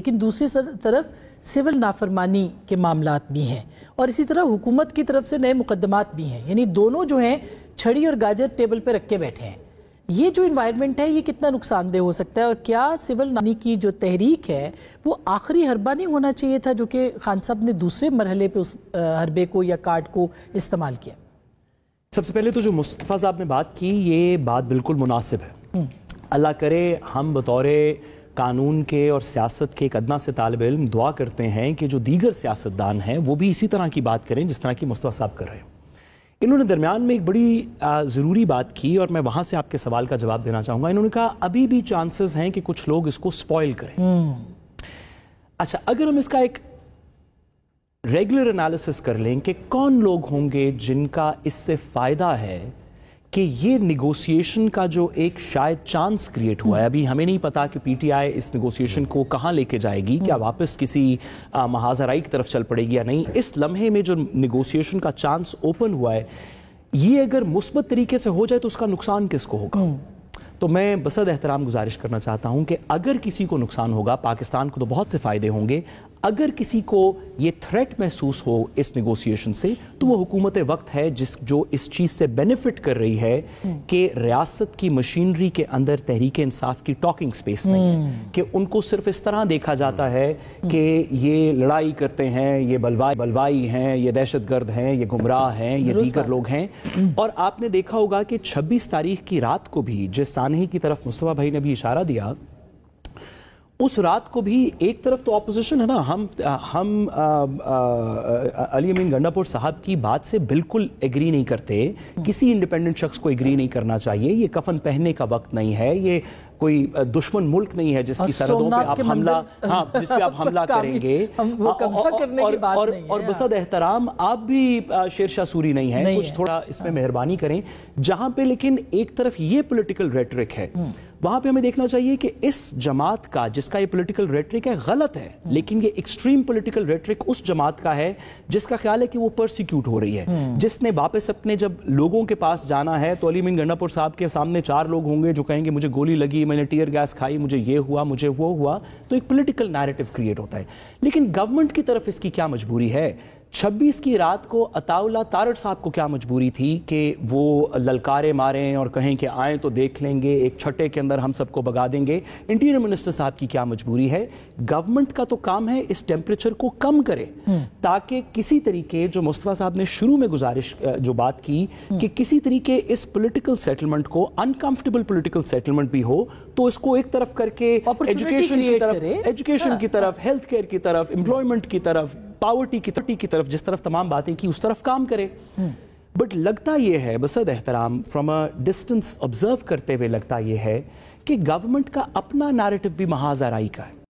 لیکن دوسری طرف سول نافرمانی کے معاملات بھی ہیں اور اسی طرح حکومت کی طرف سے نئے مقدمات بھی ہیں، یعنی دونوں جو ہیں چھڑی اور گاجر ٹیبل پہ رکھ کے بیٹھے ہیں۔ یہ جو انوائرمنٹ ہے یہ کتنا نقصان دہ ہو سکتا ہے، اور کیا سول نافرمانی کی جو تحریک ہے وہ آخری حربہ نہیں ہونا چاہیے تھا جو کہ خان صاحب نے دوسرے مرحلے پہ اس حربے کو یا کارڈ کو استعمال کیا؟ سب سے پہلے تو جو مصطفیٰ صاحب نے بات کی یہ بات بالکل مناسب ہے۔ اللہ کرے ہم بطور قانون کے اور سیاست کے ایک ادنا سے طالب علم دعا کرتے ہیں کہ جو دیگر سیاستدان ہیں وہ بھی اسی طرح کی بات کریں جس طرح کی مصطفیٰ صاحب کر رہے ہیں۔ انہوں نے درمیان میں ایک بڑی ضروری بات کی اور میں وہاں سے آپ کے سوال کا جواب دینا چاہوں گا۔ انہوں نے کہا ابھی بھی چانسز ہیں کہ کچھ لوگ اس کو سپوائل کریں۔ اچھا، اگر ہم اس کا ایک ریگولر انالیسس کر لیں کہ کون لوگ ہوں گے جن کا اس سے فائدہ ہے کہ یہ نیگوسیشن کا جو ایک شاید چانس کریٹ ہوا ہے، ابھی ہمیں نہیں پتا کہ P T I us negotiation کو کہاں لے کے جائے گی، کیا واپس کسی محاذ رائی کی طرف چل پڑے گی یا نہیں۔ اس لمحے میں جو نیگوسیشن کا چانس اوپن ہوا ہے یہ اگر مثبت طریقے سے ہو جائے تو اس کا نقصان کس کو ہوگا؟ تو میں بصد احترام گزارش کرنا چاہتا ہوں کہ اگر کسی کو نقصان ہوگا، پاکستان کو تو بہت سے فائدے ہوں گے، اگر کسی کو یہ تھریٹ محسوس ہو اس نیگوسیشن سے تو وہ حکومت وقت ہے جو اس چیز سے بینیفٹ کر رہی ہے کہ ریاست کی مشینری کے اندر تحریک انصاف کی ٹاکنگ سپیس نہیں ہے، کہ ان کو صرف اس طرح دیکھا جاتا ہے کہ یہ لڑائی کرتے ہیں، یہ بلوائی ہیں، یہ دہشت گرد ہیں، یہ گمراہ ہیں، یہ دیگر لوگ ہیں۔ اور آپ نے دیکھا ہوگا کہ 26 تاریخ کی رات کو بھی جس سانحے کی طرف مصطفیٰ بھائی نے بھی اشارہ دیا، اس رات کو بھی ایک طرف تو اپوزیشن ہے نا، ہم علی امین گنڈاپور صاحب کی بات سے بالکل ایگری نہیں کرتے، کسی انڈیپینڈنٹ شخص کو ایگری نہیں کرنا چاہیے، یہ کفن پہننے کا وقت نہیں ہے، یہ کوئی دشمن ملک نہیں ہے جس کی سرحدوں پہ آپ حملہ کریں گے، اور بصد احترام آپ بھی شیر شاہ سوری نہیں ہیں، کچھ تھوڑا اس میں مہربانی کریں۔ جہاں پہ لیکن ایک طرف یہ پولیٹیکل ریٹرک ہے، وہاں پہ ہمیں دیکھنا چاہیے کہ اس جماعت کا جس کا یہ پولیٹیکل ریٹرک ہے غلط ہے، لیکن یہ ایکسٹریم پولیٹیکل ریٹرک اس جماعت کا ہے جس کا خیال ہے کہ وہ پرسیکیوٹ ہو رہی ہے، جس نے واپس اپنے جب لوگوں کے پاس جانا ہے تو علی امین گنڈاپور صاحب کے سامنے 4 لوگ ہوں گے جو کہیں گے مجھے گولی لگی، میں نے ٹیئر گیس کھائی، مجھے یہ ہوا، مجھے وہ ہوا، تو ایک پولیٹیکل نیریٹو کریٹ ہوتا ہے۔ لیکن گورنمنٹ کی طرف اس کی کیا مجبوری ہے؟ 26 کی رات کو عطا اللہ تارڑ صاحب کو کیا مجبوری تھی کہ وہ للکارے ماریں اور کہیں کہ آئیں تو دیکھ لیں گے، ایک چھٹے کے اندر ہم سب کو بگا دیں گے؟ انٹیریئر منسٹر صاحب کی کیا مجبوری ہے؟ گورنمنٹ کا تو کام ہے اس ٹیمپریچر کو کم کرے تاکہ کسی طریقے جو مصطفیٰ صاحب نے شروع میں گزارش جو بات کی کہ کسی طریقے اس پولیٹیکل سیٹلمنٹ کو انکمفرٹیبل پولیٹیکل سیٹلمنٹ بھی ہو تو اس کو ایک طرف کر کے ایجوکیشن کی طرف، ہیلتھ کیئر کی طرف، امپلائمنٹ کی طرف، پاورٹی کی طرف، جس طرف تمام باتیں کی اس طرف کام کرے۔ بٹ لگتا یہ ہے بصد احترام فرام اے ڈسٹنس آبزرو کرتے ہوئے لگتا یہ ہے کہ گورنمنٹ کا اپنا نیریٹو بھی محاذ آرائی کا ہے۔